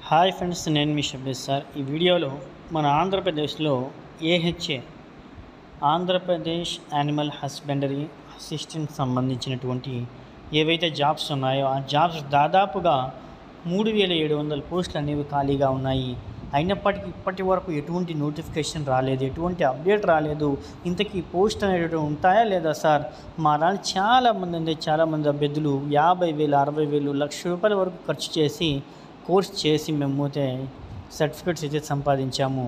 Hi friends, నేను మీ Shabbir sir. ఈ వీడియోలో మన ఆంధ్రప్రదేశ్లో AHA Andhra Pradesh animal husbandry assistant సంబంధించినటువంటి ఏవైతే జాబ్స్ ఉన్నాయో ఆ జాబ్స్ దాదాపుగా 3700 పోస్టులు అనేవి ఖాళీగా ఉన్నాయి. అయినప్పటికీ ఇప్పటి వరకు ఎటువంటి నోటిఫికేషన్ రాలేదు, ఎటువంటి అప్డేట్ రాలేదు. ఇంతకీ పోస్ట్ అనేవి ఉంటాయా లేదా సార్? మా దాని చాలామంది అభ్యర్థులు 50,000, 60,000, ₹1,00,000 వరకు ఖర్చు చేసి కోర్స్ చేసి మేము అయితే సర్టిఫికేట్స్ అయితే సంపాదించాము,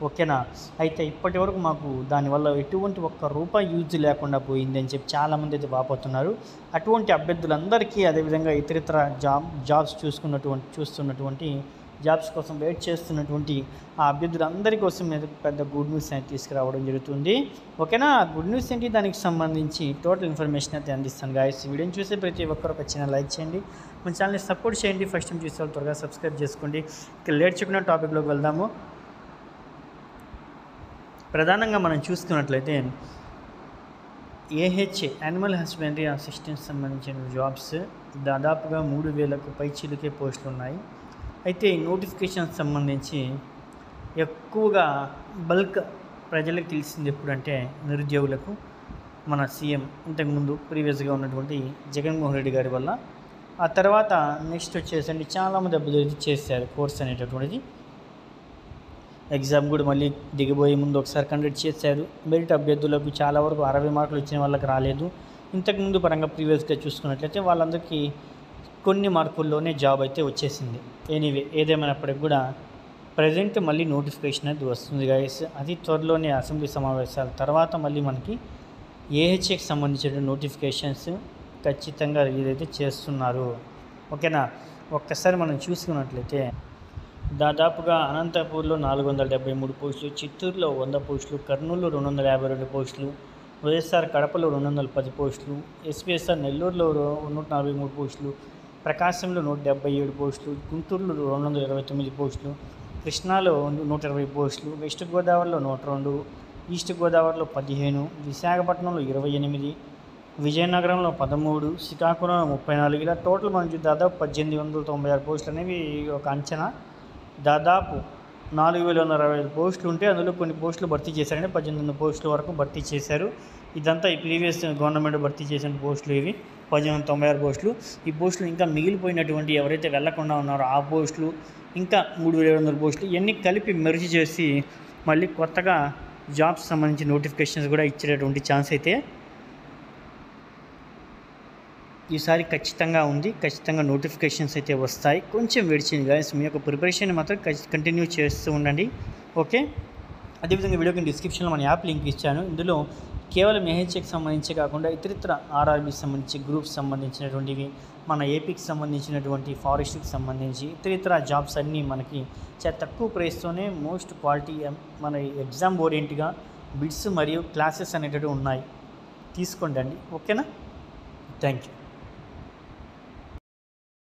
ఓకేనా? అయితే ఇప్పటి వరకు మాకు దానివల్ల ఎటువంటి ₹1 యూజ్ లేకుండా పోయింది అని చెప్పి చాలామంది అయితే వాపోతున్నారు. అటువంటి అభ్యర్థులందరికీ, అదేవిధంగా ఇతరితర జాబ్స్ చూస్తున్నటువంటి జాబ్స్ కోసం వెయిట్ చేస్తున్నటువంటి ఆ అభ్యర్థులందరి కోసం పెద్ద గుడ్ న్యూస్ అయితే తీసుకురావడం జరుగుతుంది, ఓకేనా? గుడ్ న్యూస్ ఏంటి, దానికి సంబంధించి టోటల్ ఇన్ఫర్మేషన్ అయితే అందిస్తాను గాయస్. ఈ వీడియోని చూసే ప్రతి ఒక్కరు ఒక చిన్న లైక్ చేయండి, మన ఛానల్ని సపోర్ట్ చేయండి. ఫస్ట్ టైం చూసే వాళ్ళు త్వరగా సబ్స్క్రైబ్ చేసుకోండి. ఇక లేట్ చేయకుండా టాపిక్లోకి వెళ్దాము. ప్రధానంగా మనం చూసుకున్నట్లయితే ఏహెచ్ఏ యానిమల్ హస్బెండరీ అసిస్టెంట్ సంబంధించిన జాబ్స్ దాదాపుగా 3000కు పైచీలకే పోస్టులు ఉన్నాయి. అయితే ఈ నోటిఫికేషన్ సంబంధించి ఎక్కువగా బల్క్ ప్రజలకు తెలిసింది ఎప్పుడంటే నిరుద్యోగులకు మన సీఎం ఇంతకుముందు ప్రీవియస్గా ఉన్నటువంటి జగన్మోహన్ రెడ్డి గారి వల్ల. ఆ తర్వాత నెక్స్ట్ వచ్చేసండి చాలామంది అభ్యర్థులు చేశారు కోర్స్ అనేటటువంటిది. ఎగ్జామ్ కూడా మళ్ళీ దిగిపోయే ముందు ఒకసారి కండక్ట్ చేశారు. మెరిట్ అభ్యర్థులకు చాలా వరకు 60 మార్కులు వచ్చిన వాళ్ళకి రాలేదు. ఇంతకుముందు పరంగా ప్రీవియస్గా చూసుకున్నట్లయితే వాళ్ళందరికీ కొన్ని మార్కుల్లోనే జాబ్ అయితే వచ్చేసింది. ఎనీవే, ఏదేమైనప్పటికి కూడా ప్రజెంట్ మళ్ళీ నోటిఫికేషన్ అయితే వస్తుంది గాయస్. అతి త్వరలోనే అసెంబ్లీ సమావేశాల తర్వాత మళ్ళీ మనకి ఏహెచ్ఏకి సంబంధించిన నోటిఫికేషన్స్ ఖచ్చితంగా రిలీజ్ అయితే చేస్తున్నారు, ఓకేనా? ఒక్కసారి మనం చూసుకున్నట్లయితే దాదాపుగా అనంతపూర్లో 473 పోస్టులు, చిత్తూరులో 100 పోస్టులు, కర్నూలులో 252 పోస్టులు, వైఎస్ఆర్ కడపలో 210 పోస్టులు, ఎస్పీఎస్ఆర్ నెల్లూరులో 143 పోస్టులు, ప్రకాశంలో 177 పోస్టులు, గుంటూరులో 229 పోస్టులు, కృష్ణాలో 120 పోస్టులు, వెస్ట్ గోదావరిలో 102, ఈస్ట్ గోదావరిలో 15, విశాఖపట్నంలో 28, విజయనగరంలో 13, శ్రీకాకుళంలో 34. ఇలా టోటల్ మనం దాదాపు 1896 పోస్టులు అనేవి ఒక అంచనా. దాదాపు 4165 పోస్టులు ఉంటే అందులో కొన్ని పోస్టులు భర్తీ చేశారంటే 18 పోస్టుల వరకు భర్తీ చేశారు. ఇదంతా ఈ ప్రీవియస్ గవర్నమెంట్ భర్తీ చేసిన పోస్టులు ఇవి 1896 పోస్టులు. ఈ పోస్టులు ఇంకా మిగిలిపోయినటువంటి ఎవరైతే వెళ్లకుండా ఉన్నారో ఆ పోస్టులు, ఇంకా 3700 పోస్టులు, ఇవన్నీ కలిపి మెర్జ్ చేసి మళ్ళీ కొత్తగా జాబ్స్ సంబంధించి నోటిఫికేషన్స్ కూడా ఇచ్చేటటువంటి ఛాన్స్ అయితే ఈసారి ఖచ్చితంగా ఉంది. ఖచ్చితంగా నోటిఫికేషన్స్ అయితే వస్తాయి. కొంచెం వెయిట్ చేయండి గాయస్. మీ యొక్క ప్రిపరేషన్ మాత్రం కంటిన్యూ చేస్తూ ఉండండి, ఓకే? అదేవిధంగా వీడియోకి డిస్క్రిప్షన్లో మన యాప్ లింక్ ఇచ్చాను. ఇందులో కేవలం ఏహెచ్ఏకి సంబంధించి కాకుండా ఇతరితర ఆర్ఆర్బీకి సంబంధించి, గ్రూప్స్ సంబంధించినటువంటివి, మన ఏపీకి సంబంధించినటువంటి, ఫారెస్ట్కి సంబంధించి ఇతరితర జాబ్స్ అన్నీ మనకి చాలా తక్కువ ప్రైస్తోనే మోస్ట్ క్వాలిటీ మన ఎగ్జామ్ ఓరియంట్గా బిట్స్ మరియు క్లాసెస్ అనేటివి ఉన్నాయి. తీసుకోండి, ఓకేనా? Thank you.